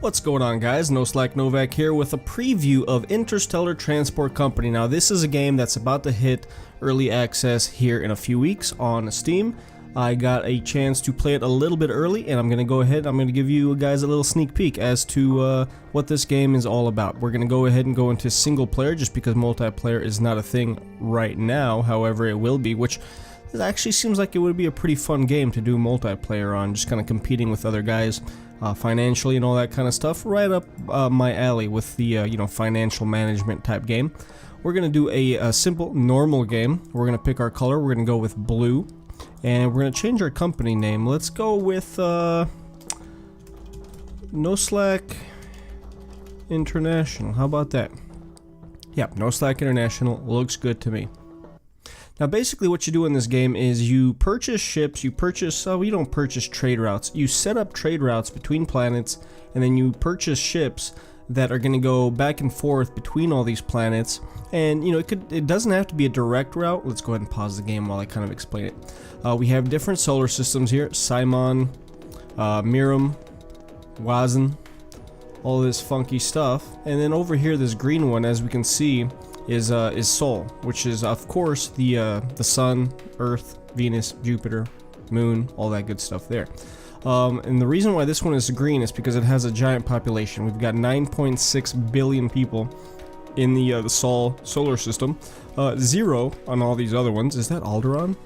What's going on, guys? NoSlack Novak here with a preview of Interstellar Transport Company. Now, this is a game that's about to hit early access here in a few weeks on Steam. I got a chance to play it a little bit early, and I'm going to go ahead, I'm going to give you guys a little sneak peek as to what this game is all about. We're going to go ahead and go into single player just because multiplayer is not a thing right now. However, it will be, which it actually seems like it would be a pretty fun game to do multiplayer on, just kind of competing with other guys financially and all that kind of stuff. Right up my alley with the financial management type game. We're gonna do a simple normal game. We're gonna pick our color. We're gonna go with blue, and we're gonna change our company name. Let's go with NoSlack International. How about that? Yeah, NoSlack International looks good to me. Now, basically what you do in this game is you purchase ships, you don't purchase trade routes. You set up trade routes between planets, and then you purchase ships that are going to go back and forth between all these planets. And, it doesn't have to be a direct route. Let's go ahead and pause the game while I kind of explain it. We have different solar systems here. Simon, Miram, Wazn, all this funky stuff. And then over here, this green one, as we can see, is Sol, which is of course the Sun, Earth, Venus, Jupiter, Moon, all that good stuff there. And the reason why this one is green is because it has a giant population. We've got 9.6 billion people in the Sol solar system. 0 on all these other ones. Is that Alderaan?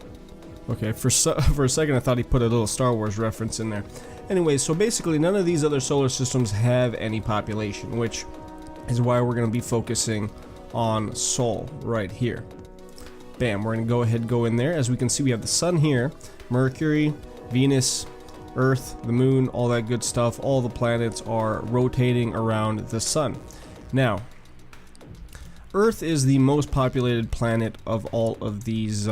Okay, for a second I thought he put a little Star Wars reference in there. Anyway, so basically none of these other solar systems have any population, which is why we're going to be focusing on Sol right here. Bam, we're gonna go ahead and go in there. As we can see, we have the Sun here, Mercury, Venus, Earth, the Moon, all that good stuff. All the planets are rotating around the Sun. Now, Earth is the most populated planet of all of these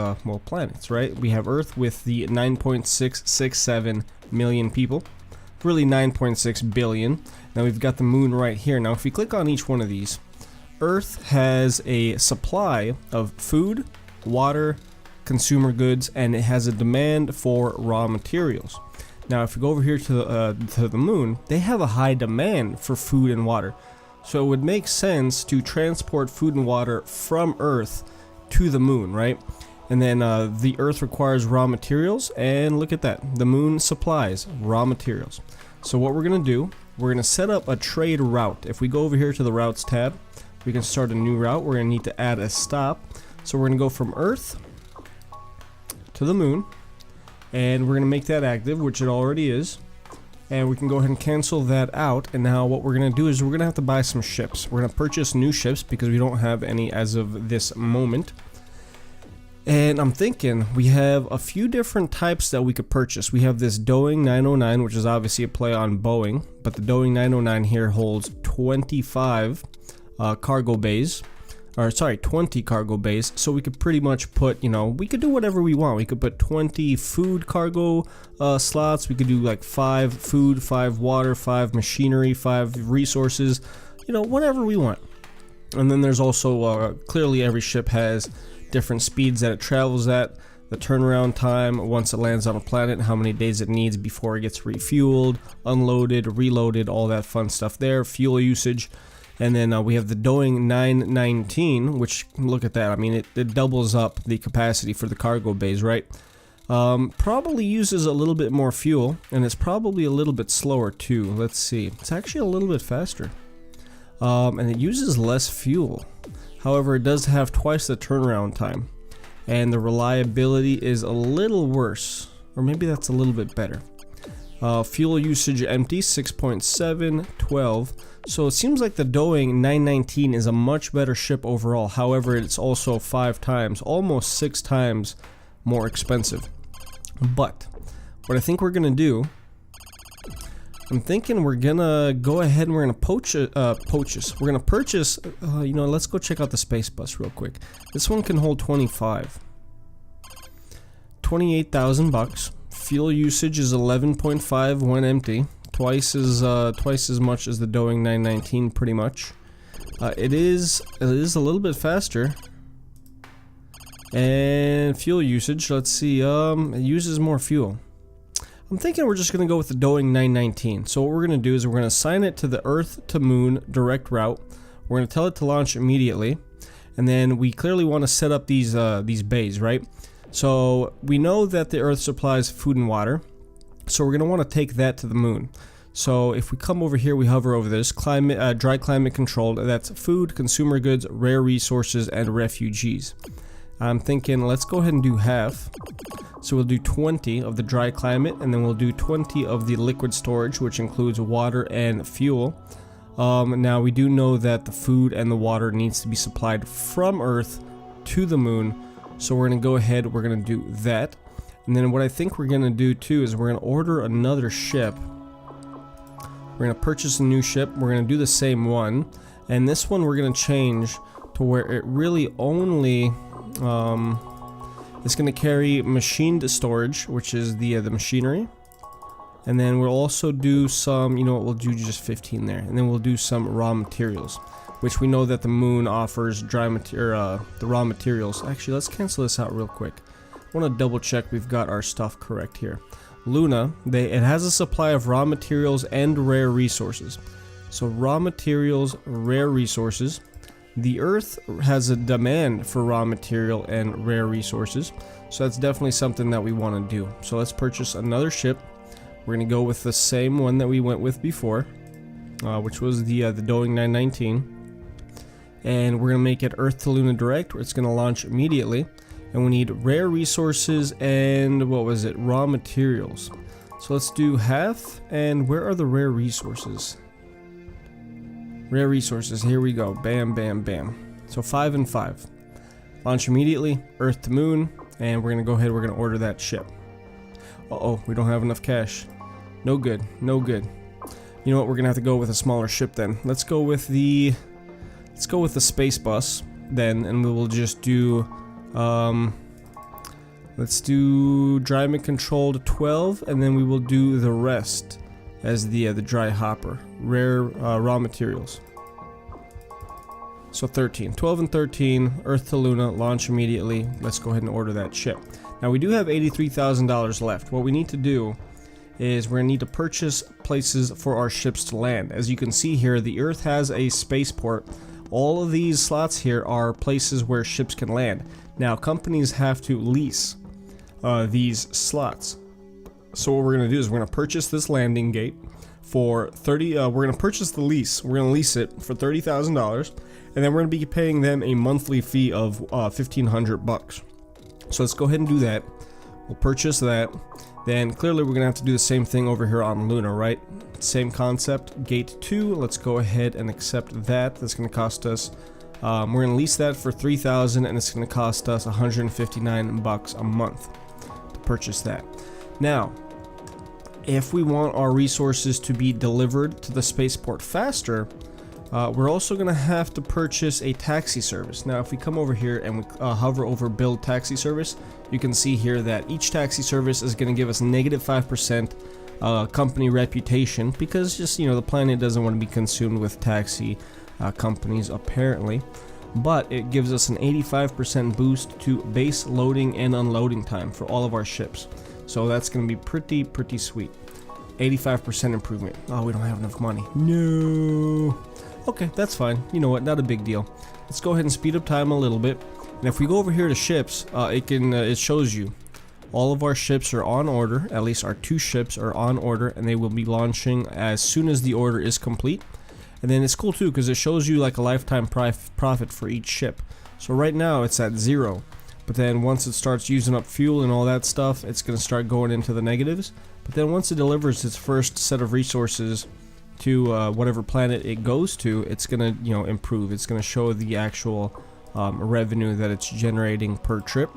planets, right? We have Earth with the 9.667 million people, really 9.6 billion. Now we've got the Moon right here. Now if we click on each one of these, Earth has a supply of food, water, consumer goods, and it has a demand for raw materials. Now, if we go over here to the Moon, they have a high demand for food and water. So it would make sense to transport food and water from Earth to the Moon, right? And then the Earth requires raw materials, and look at that. The Moon supplies raw materials. So what we're going to do, we're going to set up a trade route. If we go over here to the Routes tab, we can start a new route. We're going to need to add a stop. So we're going to go from Earth to the Moon, and we're going to make that active, which it already is. And we can go ahead and cancel that out. And now what we're going to do is we're going to have to buy some ships. We're going to purchase new ships because we don't have any as of this moment. And I'm thinking we have a few different types that we could purchase. We have this Doing 909, which is obviously a play on Boeing, but the Doing 909 here holds 25 cargo bays, or sorry, 20 cargo bays. So we could pretty much put, we could do whatever we want. We could put 20 food cargo slots. We could do like 5 food, 5 water, 5 machinery, 5 resources, whatever we want. And then there's also clearly every ship has different speeds that it travels at, the turnaround time once it lands on a planet, how many days it needs before it gets refueled, unloaded, reloaded, all that fun stuff there, fuel usage. And then we have the Doing 919, which, look at that, I mean, it doubles up the capacity for the cargo bays, right? Probably uses a little bit more fuel, and it's probably a little bit slower too. Let's see, it's actually a little bit faster. And it uses less fuel. However, it does have twice the turnaround time, and the reliability is a little worse, or maybe that's a little bit better. Fuel usage empty, 6.7, 12. So it seems like the Doing 919 is a much better ship overall. However, it's also 5 times, almost 6 times more expensive. But what I think we're gonna do, I'm thinking we're gonna go ahead and we're gonna We're gonna purchase. Let's go check out the space bus real quick. This one can hold 25. 28,000 bucks. Fuel usage is 11.5 when empty. Twice as much as the Doing 919, pretty much. It is a little bit faster. And fuel usage, let's see, it uses more fuel. I'm thinking we're just going to go with the Doing 919. So what we're going to do is we're going to assign it to the Earth to Moon direct route. We're going to tell it to launch immediately. And then we clearly want to set up these bays, right? So we know that the Earth supplies food and water. So we're going to want to take that to the Moon. So if we come over here, we hover over this, climate, dry climate controlled, that's food, consumer goods, rare resources, and refugees. I'm thinking let's go ahead and do half. So we'll do 20 of the dry climate, and then we'll do 20 of the liquid storage, which includes water and fuel. Now we do know that the food and the water needs to be supplied from Earth to the Moon. So we're going to go ahead, we're going to do that. And then what I think we're going to do too is we're going to order another ship. We're going to purchase a new ship. We're going to do the same one. And this one we're going to change to where it really only it's going to carry machined storage, which is the machinery. And then we'll also do some, you know what, we'll do just 15 there. And then we'll do some raw materials, which we know that the Moon offers the raw materials. Actually, let's cancel this out real quick. I want to double check we've got our stuff correct here. Luna, it has a supply of raw materials and rare resources. So raw materials, rare resources. The Earth has a demand for raw material and rare resources. So that's definitely something that we want to do. So let's purchase another ship. We're going to go with the same one that we went with before, which was the Doing 919. And we're going to make it Earth to Luna Direct, where it's going to launch immediately. And we need rare resources and, what was it, raw materials. So let's do half, and where are the rare resources? Rare resources, here we go, bam, bam, bam. So 5 and 5. Launch immediately, Earth to Moon, and we're going to go ahead, we're going to order that ship. Uh-oh, we don't have enough cash. No good, no good. You know what, we're going to have to go with a smaller ship then. Let's go with the space bus then, and we will just do... let's do dry controlled 12, and then we will do the rest as the dry hopper, rare raw materials. So 13, 12 and 13, Earth to Luna, launch immediately. Let's go ahead and order that ship. Now we do have $83,000 left. What we need to do is we're gonna need to purchase places for our ships to land. As you can see here, the Earth has a spaceport. All of these slots here are places where ships can land. Now, companies have to lease these slots. So what we're going to do is we're going to purchase this landing gate for we're going to purchase the lease. We're going to lease it for $30,000, and then we're going to be paying them a monthly fee of $1,500. So let's go ahead and do that. We'll purchase that. Then clearly we're going to have to do the same thing over here on Luna, right? Same concept. Gate 2. Let's go ahead and accept that. That's going to cost us. We're going to lease that for $3,000, and it's going to cost us $159 a month to purchase that. Now, if we want our resources to be delivered to the spaceport faster, we're also going to have to purchase a taxi service. Now, if we come over here and we hover over Build Taxi Service, you can see here that each taxi service is going to give us -5% company reputation, because just, you know, the planet doesn't want to be consumed with taxi companies apparently, but it gives us an 85% boost to base loading and unloading time for all of our ships. So that's going to be pretty sweet. 85% improvement. Oh, we don't have enough money. No. Okay, that's fine. You know what? Not a big deal. Let's go ahead and speed up time a little bit. And if we go over here to ships, it shows you all of our ships are on order. At least our 2 ships are on order, and they will be launching as soon as the order is complete. And then it's cool too, because it shows you like a lifetime profit for each ship. So right now it's at 0, but then once it starts using up fuel and all that stuff, it's going to start going into the negatives. But then once it delivers its first set of resources to whatever planet it goes to, it's going to, you know, improve. It's going to show the actual revenue that it's generating per trip.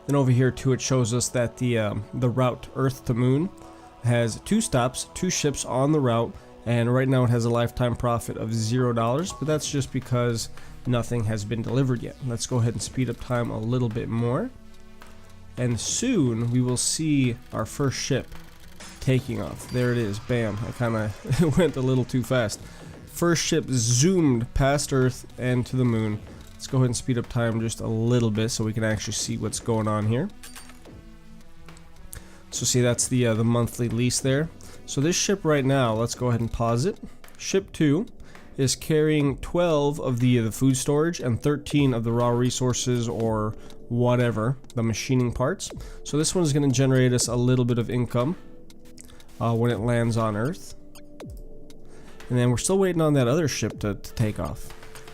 Then over here too, it shows us that the route Earth to Moon has 2 stops, 2 ships on the route. And right now it has a lifetime profit of $0, but that's just because nothing has been delivered yet. Let's go ahead and speed up time a little bit more. And soon we will see our first ship taking off. There it is, bam. I kind of went a little too fast. First ship zoomed past Earth and to the Moon. Let's go ahead and speed up time just a little bit so we can actually see what's going on here. So see, that's the monthly lease there. So this ship right now, let's go ahead and pause it. Ship 2 is carrying 12 of the food storage and 13 of the raw resources or whatever, the machining parts. So this one is going to generate us a little bit of income when it lands on Earth. And then we're still waiting on that other ship to take off.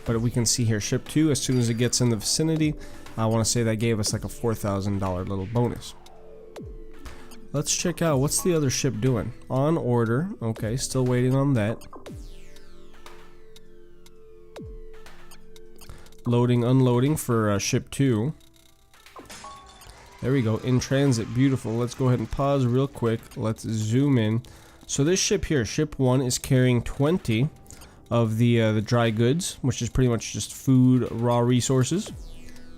But we can see here, ship 2, as soon as it gets in the vicinity, I want to say that gave us like a $4,000 little bonus. Let's check out, what's the other ship doing? On order, okay, still waiting on that. Loading, unloading for ship 2. There we go, in transit, beautiful. Let's go ahead and pause real quick. Let's zoom in. So this ship here, ship 1, is carrying 20 of the dry goods, which is pretty much just food, raw resources,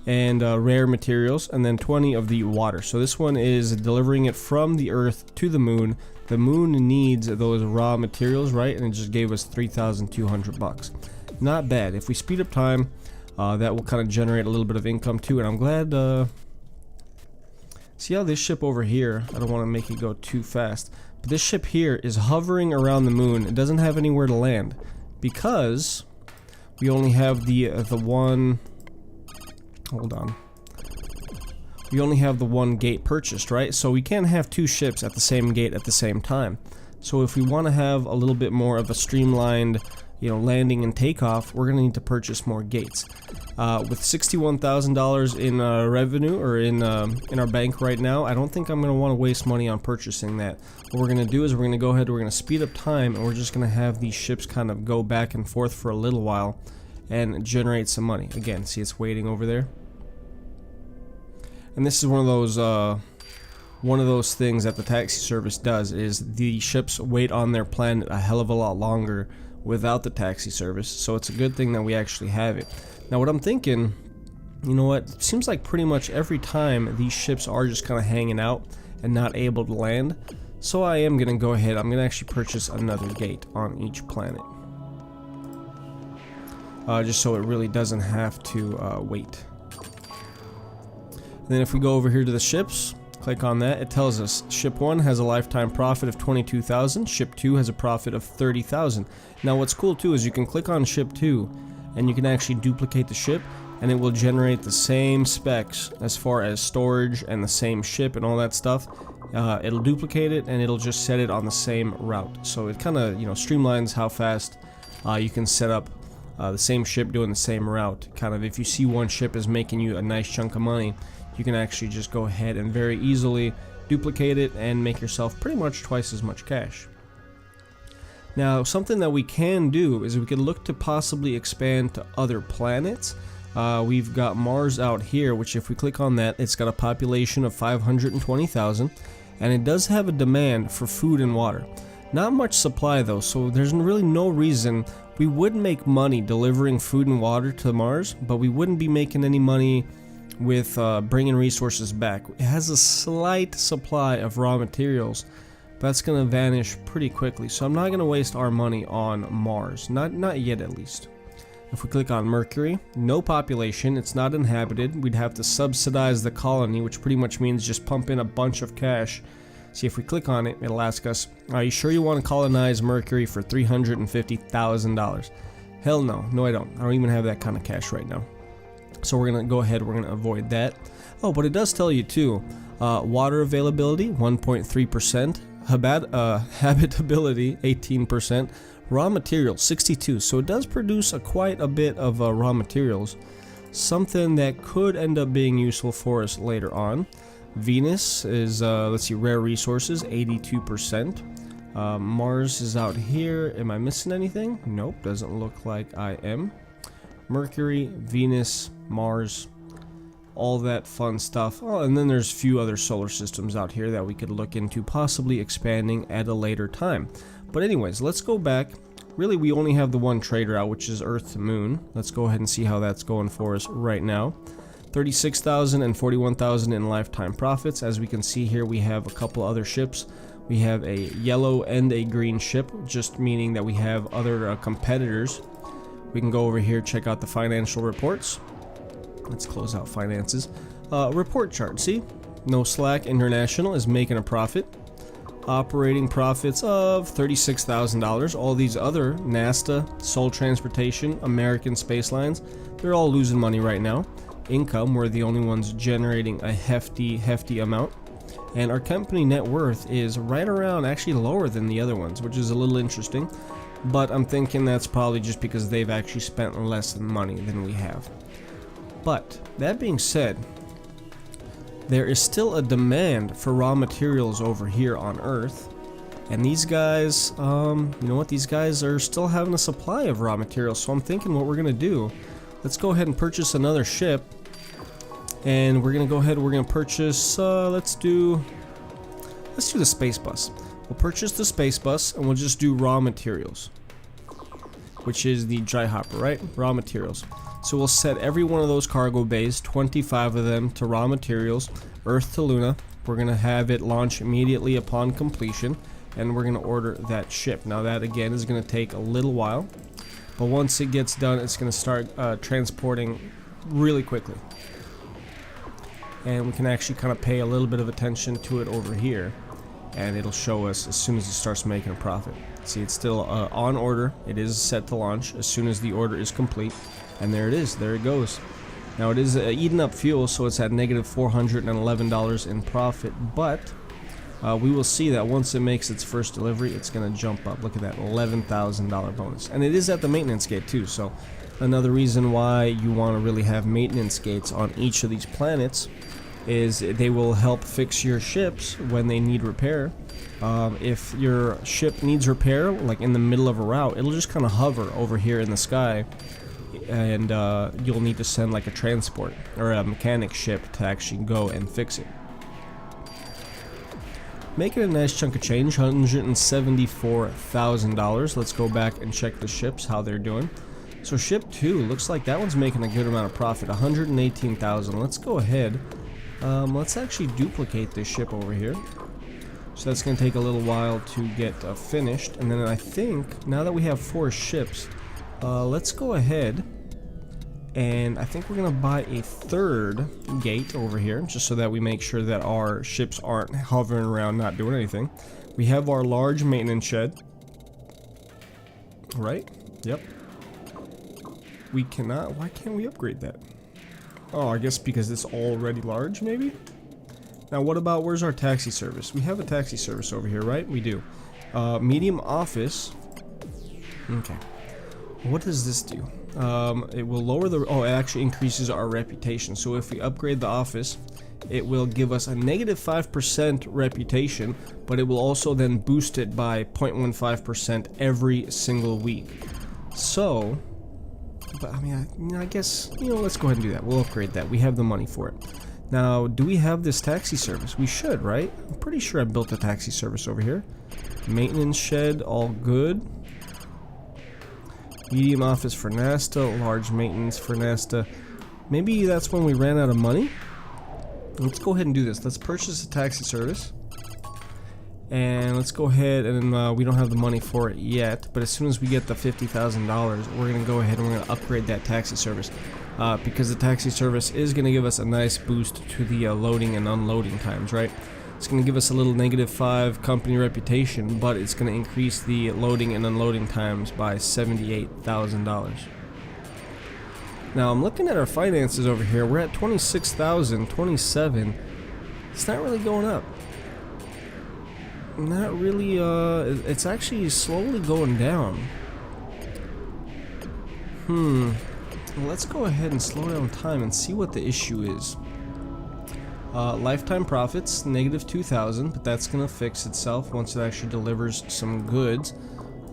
and rare materials, and then 20 of the water. So this one is delivering it from the Earth to the moon. The moon needs those raw materials, right? And it just gave us 3,200 bucks. Not bad. If we speed up time, that will kind of generate a little bit of income too. And I'm glad. See how this ship over here, I don't want to make it go too fast, but this ship here is hovering around the moon. It doesn't have anywhere to land because we only have the one. Hold on. We only have the one gate purchased, right? So we can't have two ships at the same gate at the same time. So if we want to have a little bit more of a streamlined, landing and takeoff, we're going to need to purchase more gates. With $61,000 in revenue, or in our bank right now, I don't think I'm going to want to waste money on purchasing that. What we're going to do is we're going to go ahead, we're going to speed up time, and we're just going to have these ships kind of go back and forth for a little while and generate some money. Again, see, it's waiting over there. And this is one of those things that the taxi service does, is the ships wait on their planet a hell of a lot longer without the taxi service, so it's a good thing that we actually have it. Now what I'm thinking, you know what, it seems like pretty much every time these ships are just kind of hanging out and not able to land, so I am going to go ahead, I'm going to actually purchase another gate on each planet. Just so it really doesn't have to wait. And then if we go over here to the ships, click on that, it tells us ship 1 has a lifetime profit of 22,000, ship 2 has a profit of 30,000. Now what's cool too is you can click on ship 2 and you can actually duplicate the ship, and it will generate the same specs as far as storage and the same ship and all that stuff. It'll duplicate it and it'll just set it on the same route. So it kind of streamlines how fast you can set up the same ship doing the same route. Kind of if you see one ship is making you a nice chunk of money, you can actually just go ahead and very easily duplicate it and make yourself pretty much twice as much cash. Now something that we can do is we can look to possibly expand to other planets. We've got Mars out here, which if we click on that, it's got a population of 520,000, and it does have a demand for food and water. Not much supply though, so there's really no reason. We would make money delivering food and water to Mars, but we wouldn't be making any money with bringing resources back. It has a slight supply of raw materials, but that's going to vanish pretty quickly, so I'm not going to waste our money on Mars, not yet at least. If we click on Mercury, no population, it's not inhabited. We'd have to subsidize the colony, which pretty much means just pump in a bunch of cash. See, if we click on it, it'll ask us, are you sure you want to colonize Mercury for $350,000? Hell no. No, I don't. I don't even have that kind of cash right now. So we're going to go ahead, we're going to avoid that. Oh, but it does tell you too, water availability, 1.3%, habitability, 18%, raw materials, 62%. So it does produce quite a bit of raw materials, something that could end up being useful for us later on. Venus is, let's see, rare resources, 82%. Mars is out here. Am I missing anything? Nope, doesn't look like I am. Mercury, Venus, Mars, all that fun stuff. Oh, and then there's a few other solar systems out here that we could look into possibly expanding at a later time. But anyways, let's go back. Really, we only have the one trader out, which is Earth to Moon. Let's go ahead and see how that's going for us right now. 36,000 and 41,000 in lifetime profits. As we can see here, we have a couple other ships. We have a yellow and a green ship, just meaning that we have other competitors. We can go over here, check out the financial reports. Let's close out finances. Report chart, see? NoSlack International is making a profit. Operating profits of $36,000. All these other NASA, Sol Transportation, American Space Lines, they're all losing money right now. Income, we're the only ones generating a hefty amount. And our company net worth is right around, actually lower than the other ones, which is a little interesting. But I'm thinking that's probably just because they've actually spent less money than we have. But that being said, there is still a demand for raw materials over here on Earth, and these guys, you know what, these guys are still having a supply of raw materials, so I'm thinking what we're gonna do, let's go ahead and purchase another ship, and we're gonna go ahead, we're gonna purchase, let's do the space bus. We'll purchase the space bus, and we'll just do raw materials, which is the dry hopper, right? Raw materials. So we'll set every one of those cargo bays, 25 of them, to raw materials, Earth to Luna. We're going to have it launch immediately upon completion, and we're going to order that ship. Now that again is going to take a little while, but once it gets done, it's going to start transporting really quickly. And we can actually kind of pay a little bit of attention to it over here, and it'll show us as soon as it starts making a profit. See, it's still on order. It is set to launch as soon as the order is complete. And there it is, there it goes. Now it is eating up fuel, so it's at negative $411 in profit, but we will see that once it makes its first delivery, it's going to jump up. Look at that, $11,000 bonus. And it is at the maintenance gate too, so another reason why you want to really have maintenance gates on each of these planets is they will help fix your ships when they need repair. If your ship needs repair, like in the middle of a route, it'll just kind of hover over here in the sky, and you'll need to send like a transport or a mechanic ship to actually go and fix it. Making a nice chunk of change, $174,000. Let's go back and check the ships, how they're doing. So ship 2, looks like that one's making a good amount of profit, $118,000. Let's go ahead. Let's actually duplicate this ship over here. So that's going to take a little while to get finished. And then I think, now that we have 4 ships, let's go ahead and I think we're going to buy a 3rd gate over here, just so that we make sure that our ships aren't hovering around not doing anything. We have our large maintenance shed. Right? Yep. We cannot, why can't we upgrade that? Oh, I guess because it's already large, maybe? Now what about, where's our taxi service? We have a taxi service over here, right? We do. Medium office. Okay. What does this do? It will lower the, oh, it actually increases our reputation. So if we upgrade the office, it will give us a negative 5% reputation, but it will also then boost it by 0.15% every single week. So, but I mean, I guess, you know, let's go ahead and do that. We'll upgrade that. We have the money for it. Now, do we have this taxi service? We should, right? I'm pretty sure I built a taxi service over here. Maintenance shed, all good. Medium office for NASA, large maintenance for NASA. Maybe that's when we ran out of money? Let's go ahead and do this. Let's purchase a taxi service. And let's go ahead and we don't have the money for it yet, but as soon as we get the $50,000, we're going to go ahead and we're going to upgrade that taxi service. Because the taxi service is going to give us a nice boost to the loading and unloading times, right? It's going to give us a little -5 company reputation, but it's going to increase the loading and unloading times by $78,000. Now I'm looking at our finances over here. We're at 26,000, 27. It's not really going up. Not really, it's actually slowly going down. Well, let's go ahead and slow down time and see what the issue is. Lifetime profits, -2,000, but that's gonna fix itself once it actually delivers some goods.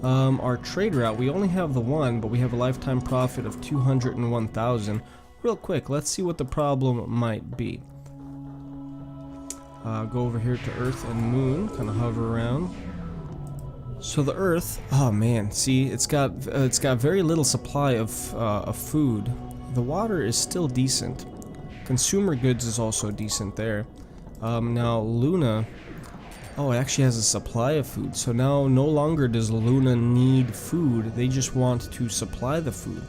Our trade route, we only have the one, but we have a lifetime profit of 201,000. Real quick, let's see what the problem might be. Go over here to Earth and Moon, kind of hover around. So the Earth, oh man, see, it's got very little supply of food. The water is still decent. Consumer goods is also decent there. Now Luna, oh, it actually has a supply of food. So now no longer does Luna need food. They just want to supply the food.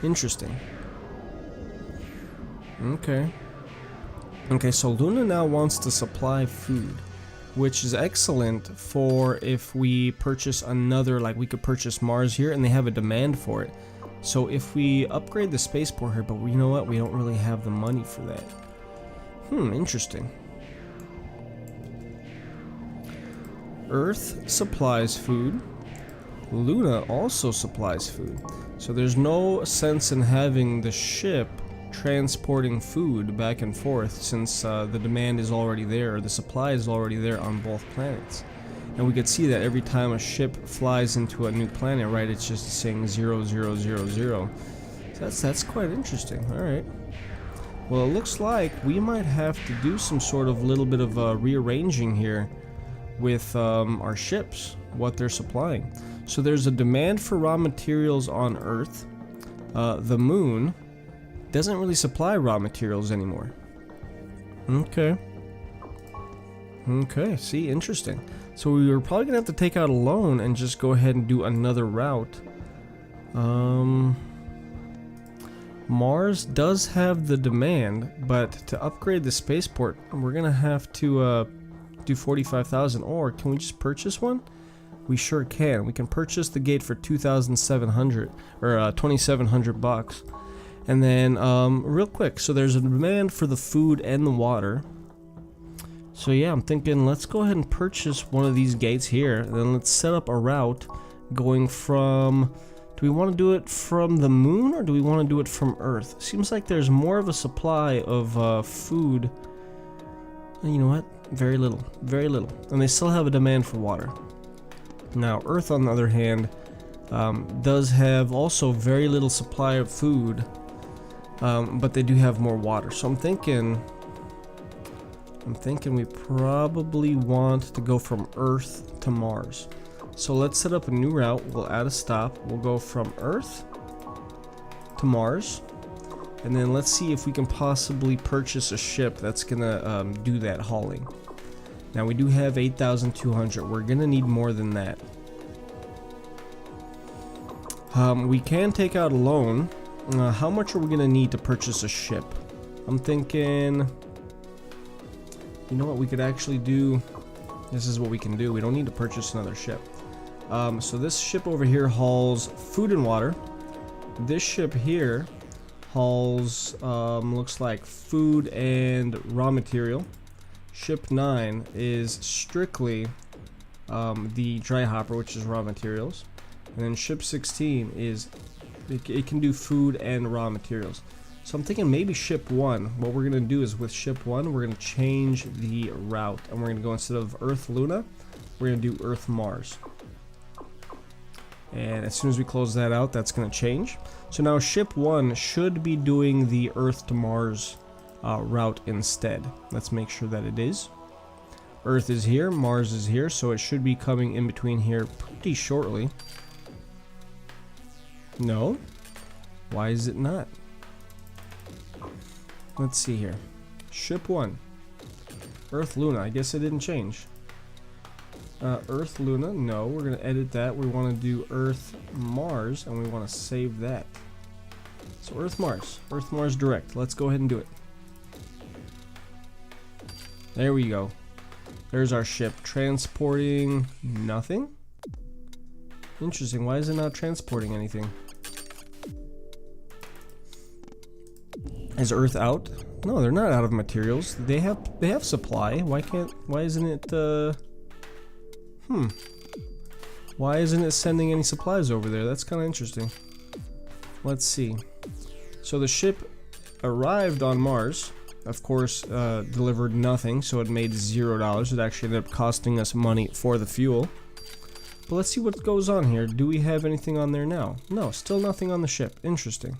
Interesting. Okay. Okay, so Luna now wants to supply food, which is excellent for if we purchase another, like we could purchase Mars here and they have a demand for it. So if we upgrade the spaceport here, but you know what, we don't really have the money for that. Interesting. Earth supplies food. Luna also supplies food. So there's no sense in having the ship transporting food back and forth, since the demand is already there, or the supply is already there on both planets. And we could see that every time a ship flies into a new planet, right, it's just saying 0, 0, 0, 0. So that's quite interesting. Alright. Well, it looks like we might have to do some sort of little bit of rearranging here with our ships, what they're supplying. So there's a demand for raw materials on Earth. The moon doesn't really supply raw materials anymore. Okay. Okay, see, interesting. So we were probably gonna have to take out a loan and just go ahead and do another route. Mars does have the demand, but to upgrade the spaceport, we're gonna have to do 45,000. Or can we just purchase one? We sure can. We can purchase the gate for 2,700 or 2,700 bucks. And then, real quick, so there's a demand for the food and the water. So yeah, I'm thinking let's go ahead and purchase one of these gates here, and then let's set up a route going from, do we want to do it from the moon or do we want to do it from Earth? Seems like there's more of a supply of food. And you know what? Very little, very little. And they still have a demand for water. Now, Earth, on the other hand, does have also very little supply of food. But they do have more water, so I'm thinking we probably want to go from Earth to Mars. So let's set up a new route. We'll add a stop. We'll go from Earth to Mars, and then let's see if we can possibly purchase a ship that's gonna do that hauling. Now we do have 8,200. We're gonna need more than that. We can take out a loan. How much are we gonna need to purchase a ship? I'm thinking, you know what we could actually do? This is what we can do. We don't need to purchase another ship. So this ship over here hauls food and water. This ship here hauls, looks like food and raw material. Ship 9 is strictly the dry hopper, which is raw materials. And then ship 16 is, it can do food and raw materials. So I'm thinking maybe ship 1, what we're going to do is with ship 1, we're going to change the route. And we're going to go, instead of Earth Luna, we're going to do Earth Mars. And as soon as we close that out, that's going to change. So now ship 1 should be doing the Earth to Mars route instead. Let's make sure that it is. Earth is here, Mars is here, so it should be coming in between here pretty shortly. No? Why is it not? Let's see here. Ship 1. Earth Luna. I guess it didn't change. Earth Luna. No, we're going to edit that. We want to do Earth Mars, and we want to save that. So Earth Mars. Earth Mars direct. Let's go ahead and do it. There we go. There's our ship. Transporting nothing? Interesting. Why is it not transporting anything? Is Earth out? No, they're not out of materials. They have supply. Why isn't it Why isn't it sending any supplies over there? That's kind of interesting. Let's see. So the ship arrived on Mars. Of course, delivered nothing, so it made $0. It actually ended up costing us money for the fuel. But let's see what goes on here. Do we have anything on there now? No, still nothing on the ship. Interesting.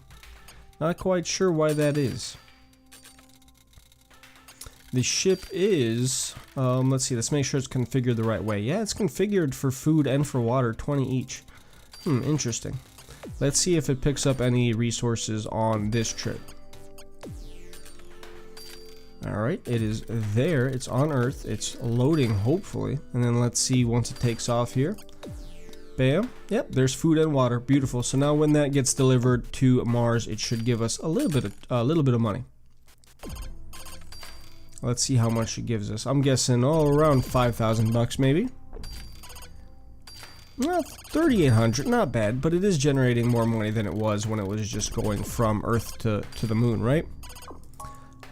Not quite sure why that is. The ship is, let's see, let's make sure it's configured the right way. Yeah, it's configured for food and for water, 20 each. Interesting. Let's see if it picks up any resources on this trip. Alright, it is there. It's on Earth. It's loading, hopefully. And then let's see once it takes off here. Bam. Yep, there's food and water. Beautiful. So now when that gets delivered to Mars, it should give us a little bit of money. Let's see how much it gives us. I'm guessing, around 5,000 bucks maybe. Well, 3,800, not bad, but it is generating more money than it was when it was just going from Earth to the moon, right?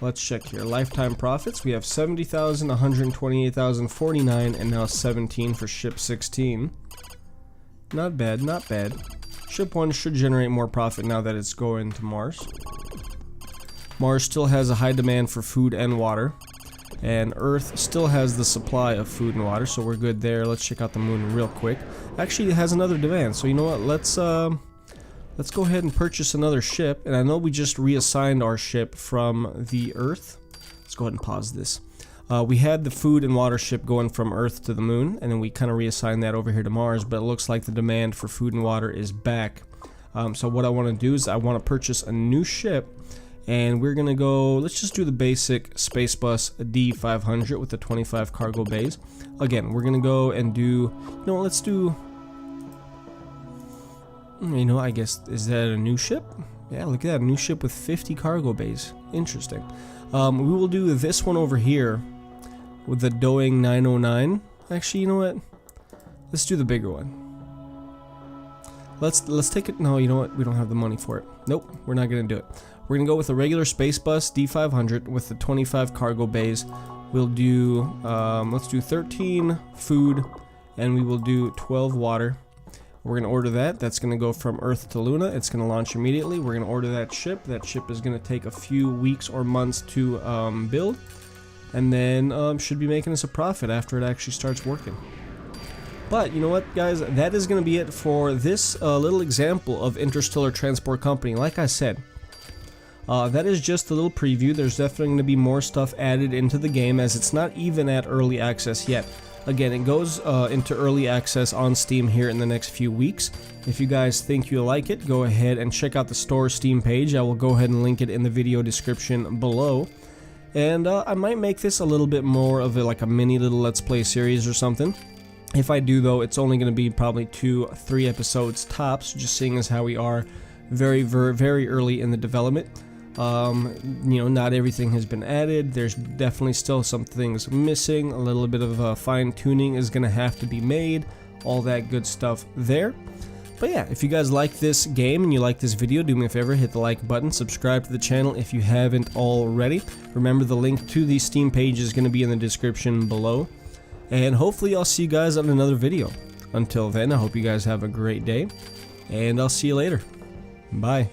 Let's check here. Lifetime profits. We have 70,000, 128,000, 49, and now 17 for ship 16. Not bad, not bad. Ship 1 should generate more profit now that it's going to Mars. Mars still has a high demand for food and water, and Earth still has the supply of food and water, so we're good there. Let's check out the moon real quick. Actually, it has another demand, so you know what? Let's go ahead and purchase another ship. And I know we just reassigned our ship from the Earth. Let's go ahead and pause this. We had the food and water ship going from Earth to the moon, and then we kind of reassigned that over here to Mars, but it looks like the demand for food and water is back. So what I want to do is I want to purchase a new ship. And we're gonna go, let's just do the basic space bus D500 with the 25 cargo bays. Again, we're gonna go and do, let's do, I guess, is that a new ship? Yeah, look at that, a new ship with 50 cargo bays. Interesting. We will do this one over here with the Doing 909. Actually, you know what? Let's do the bigger one. Let's take it, no, you know what? We don't have the money for it. Nope, we're not gonna do it. We're gonna go with a regular space bus D500 with the 25 cargo bays. We'll do, let's do 13 food, and we will do 12 water. We're gonna order that. That's gonna go from Earth to Luna. It's gonna launch immediately. We're gonna order that ship. That ship is gonna take a few weeks or months to build, and then should be making us a profit after it actually starts working. But you know what, guys? That is gonna be it for this little example of Interstellar Transport Company. Like I said, that is just a little preview. There's definitely going to be more stuff added into the game, as it's not even at early access yet. Again, it goes into early access on Steam here in the next few weeks. If you guys think you like it, go ahead and check out the store Steam page. I will go ahead and link it in the video description below. And I might make this a little bit more of like a mini little Let's Play series or something. If I do, though, it's only going to be probably 2-3 episodes tops, just seeing as how we are very, very early in the development. Not everything has been added. There's definitely still some things missing. A little bit of fine tuning is going to have to be made. All that good stuff there. But yeah, if you guys like this game and you like this video, do me a favor, hit the like button, subscribe to the channel if you haven't already. Remember, the link to the Steam page is going to be in the description below. And hopefully I'll see you guys on another video. Until then, I hope you guys have a great day, and I'll see you later. Bye.